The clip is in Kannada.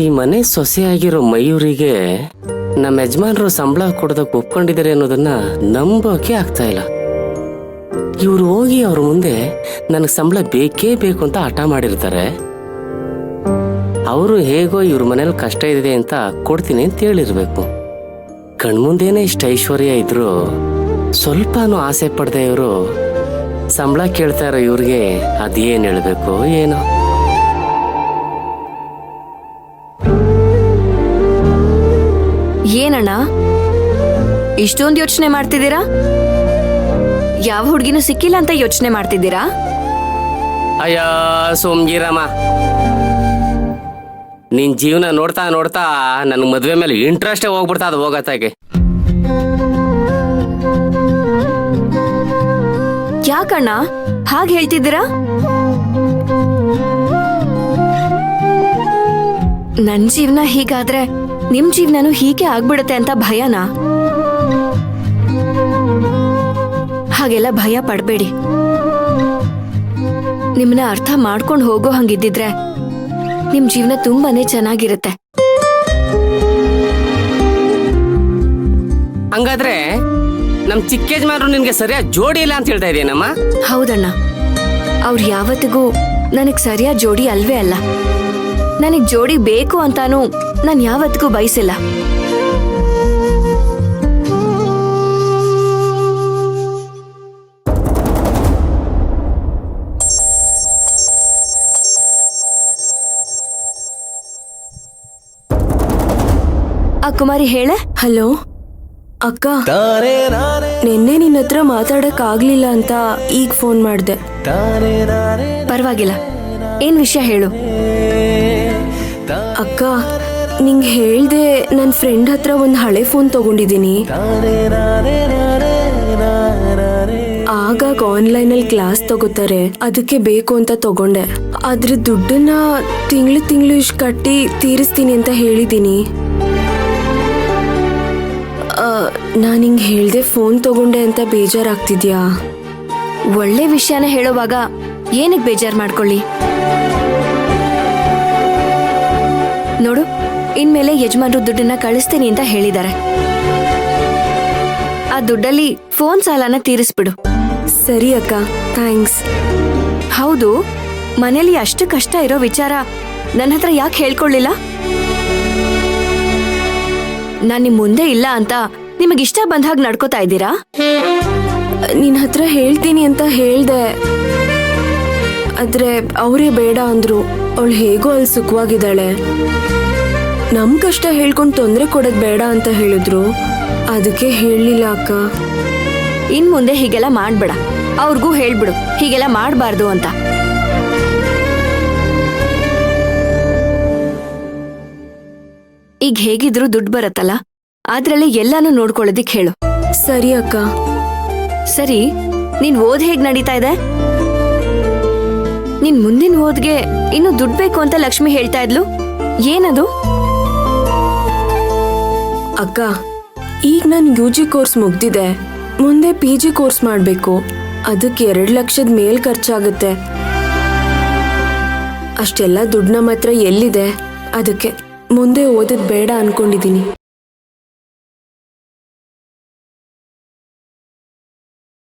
ಈ ಮನೆ ಸೊಸೆಯಾಗಿರೋ ಮಯೂರಿಗೆ ನಮ್ಮ ಯಜಮಾನರು ಸಂಬಳ ಕೊಡೋದಕ್ಕೆ ಒಪ್ಕೊಂಡಿದ್ದಾರೆ ಅನ್ನೋದನ್ನ ನಂಬೋಕೆ ಆಗ್ತಾ ಇಲ್ಲ. ಇವ್ರು ಹೋಗಿ ಅವ್ರ ಮುಂದೆ ನನಗೆ ಸಂಬಳ ಬೇಕೇ ಬೇಕು ಅಂತ ಹಠ ಮಾಡಿರ್ತಾರೆ. ಅವರು ಹೇಗೋ ಇವ್ರ ಮನೇಲಿ ಕಷ್ಟ ಇದೆ ಅಂತ ಕೊಡ್ತೀನಿ ಅಂತ ಹೇಳಿರ್ಬೇಕು. ಕಣ್ಮುಂದೇನೆ ಇಷ್ಟ ಐಶ್ವರ್ಯ ಇದ್ರು ಸ್ವಲ್ಪನೂ ಆಸೆ ಪಡೆದ ಇವರು ಸಂಬಳ ಕೇಳ್ತಾ ಇರೋ ಇವ್ರಿಗೆ ಅದೇನ್ ಹೇಳ್ಬೇಕು ಏನೋ. ಏನಣ್ಣ ಇಷ್ಟೊಂದು ಯೋಚನೆ ಮಾಡ್ತಿದ್ದೀರಾ? ಯಾವ ಹುಡುಗಿನೂ ಸಿಕ್ಕಿಲ್ಲ ಅಂತ ಯೋಚನೆ ಮಾಡ್ತಿದ್ದೀರಾ? ಅಯ್ಯ ಸೋಮ್ಗಿರಮ್ಮ, ನಿನ್ ಜೀವನ ನೋಡ್ತಾ ನೋಡ್ತಾ ನನ್ ಮದ್ವೆ ಮೇಲೆ ಇಂಟ್ರೆಸ್ಟೇ ಹೋಗ್ಬಿಡ್ತಾ ಅದು ಹೋಗತ್ತಾಗೆ. ಯಾಕಣ್ಣ ಹಾಗೆ ಹೇಳ್ತಿದ್ದೀರಾ? ನನ್ ಜೀವನ ಹೀಗಾದ್ರೆ ನಿಮ್ ಜೀವನನು ಹೀಗೆ ಆಗ್ಬಿಡುತ್ತೆ ಅಂತ ಭಯನಾ? ಹಾಗೆಲ್ಲ ಭಯ ಪಡ್ಬೇಡಿ. ನಿಮ್ನ ಅರ್ಥ ಮಾಡ್ಕೊಂಡು ಹೋಗೋ ಹಂಗಿದ್ದಿದ್ರೆ ನಿಮ್ ಜೀವನ ತುಂಬಾನೇ ಚೆನ್ನಾಗಿರುತ್ತೆ. ಹಂಗಾದ್ರೆ ನಮ್ ಚಿಕ್ಕ ಯಜಮಾನರು ನಿನ್ಗೆ ಸರಿಯಾಗಿ ಜೋಡಿ ಇಲ್ಲ ಅಂತ ಹೇಳ್ತಾ ಇದೀನಮ್ಮ? ಹೌದಣ್ಣ, ಅವ್ರು ಯಾವತ್ತಿಗೂ ನನಗ್ ಸರಿಯಾದ ಜೋಡಿ ಅಲ್ವೇ ಅಲ್ಲ. ನನಗ್ ಜೋಡಿ ಬೇಕು ಅಂತಾನು ನಾನು ಯಾವತ್ತಿಗೂ ಬಯಸಿಲ್ಲ. ಕುಮಾರಿ ಹೇಳೆ. ಹಲೋ ಅಕ್ಕ, ನಿನ್ನೆ ನಿನ್ನ ಹತ್ರ ಮಾತಾಡಕ್ ಆಗ್ಲಿಲ್ಲ ಅಂತ ಈಗ ಫೋನ್ ಮಾಡ್ದೆ. ಪರವಾಗಿಲ್ಲ, ಏನ್ ವಿಷಯ ಹೇಳು. ಅಕ್ಕ, ನಿಂಗೆ ಹೇಳ್ದೆ ನನ್ನ ಫ್ರೆಂಡ್ ಹತ್ರ ಒಂದು ಹಳೆ ಫೋನ್ ತಗೊಂಡಿದ್ದೀನಿ. ಆಗಾಗ ಆನ್ಲೈನಲ್ಲಿ ಕ್ಲಾಸ್ ತಗೋತಾರೆ, ಅದಕ್ಕೆ ಬೇಕು ಅಂತ ತಗೊಂಡೆ. ಅದ್ರ ದುಡ್ಡನ್ನ ತಿಂಗಳು ಇಷ್ಟು ಕಟ್ಟಿ ತೀರಿಸ್ತೀನಿ ಅಂತ ಹೇಳಿದ್ದೀನಿ. ನಾನು ಹಿಂಗೆ ಹೇಳ್ದೆ ಫೋನ್ ತಗೊಂಡೆ ಅಂತ ಬೇಜಾರಾಗ್ತಿದ್ಯಾ? ಒಳ್ಳೆ ವಿಷಯನ ಹೇಳುವಾಗ ಏನಕ್ಕೆ ಬೇಜಾರು ಮಾಡ್ಕೊಳ್ಳಿ. ನೋಡು, ಇನ್ಮೇಲೆ ಯಜಮಾನ್ರು ದುಡ್ಡನ್ನ ಕಳಿಸ್ತೀನಿ ಅಂತ ಹೇಳಿದ್ದಾರೆ. ಆ ದುಡ್ಡಲ್ಲಿ ಫೋನ್ ಸಾಲನ ತೀರಿಸ್ಬಿಡು. ಸರಿ ಅಕ್ಕ, ಥ್ಯಾಂಕ್ಸ್. ಹೌದು, ಮನೇಲಿ ಅಷ್ಟು ಕಷ್ಟ ಇರೋ ವಿಚಾರ ನನ್ನ ಹತ್ರ ಯಾಕೆ ಹೇಳ್ಕೊಳ್ಳಿಲ್ಲ? ನಾನು ನಿಮ್ ಮುಂದೆ ಇಲ್ಲ ಅಂತ ನಿಮಗಿಷ್ಟ ಬಂದ ಹಾಗೆ ನಡ್ಕೋತಾ ಇದ್ದೀರಾ? ನಿನ್ನ ಹತ್ರ ಹೇಳ್ತೀನಿ ಅಂತ ಹೇಳ್ದೆ, ಆದ್ರೆ ಅವರೇ ಬೇಡ ಅಂದ್ರು. ಅವಳು ಹೇಗೋ ಅಲ್ಲಿ ಸುಖವಾಗಿದ್ದಾಳೆ. ನಮ್ ಕಷ್ಟ ಹೇಳ್ಕೊಂಡು ತೊಂದರೆ ಕೊಡೋದ್ ಬೇಡ ಅಂತ ಹೇಳಿದ್ರು, ಅದಕ್ಕೆ ಹೇಳಲಿಲ್ಲ ಅಕ್ಕ. ಇನ್ ಮುಂದೆ ಹೀಗೆಲ್ಲ ಮಾಡ್ಬೇಡ. ಅವ್ರಿಗೂ ಹೇಳ್ಬಿಡು ಹೀಗೆಲ್ಲ ಮಾಡಬಾರ್ದು ಅಂತ. ಈಗ ಹೇಗಿದ್ರು ದುಡ್ಡು ಬರತ್ತಲ್ಲ, ಅದ್ರಲ್ಲಿ ಎಲ್ಲಾನು ನೋಡ್ಕೊಳ್ಳೋದಿಕ್ ಹೇಳು. ಸರಿ ಅಕ್ಕ. ಸರಿ, ನೀನ್ ಓದ್ ಹೇಗ್ ನಡೀತಾ ಇದೆ? ನಿನ್ ಮುಂದಿನ ಓದ್ಗೆ ಇನ್ನು ದುಡ್ಡು ಬೇಕು ಅಂತ ಲಕ್ಷ್ಮಿ ಹೇಳ್ತಾ ಇದ್ಲು, ಏನದು? ಅಕ್ಕ, ಈಗ ನಾನು UG ಕೋರ್ಸ್ ಮುಗ್ದಿದೆ, ಮುಂದೆ PG ಕೋರ್ಸ್ ಮಾಡಬೇಕು. ಅದಕ್ಕೆ 2 ಲಕ್ಷದ ಮೇಲ್ ಖರ್ಚಾಗುತ್ತೆ. ಅಷ್ಟೆಲ್ಲ ದುಡ್ಡು ನಮ್ಮ ಹತ್ರ ಎಲ್ಲಿದೆ? ಅದಕ್ಕೆ ಮುಂದೆ ಓದೋದ್ ಬೇಡ ಅನ್ಕೊಂಡಿದೀನಿ.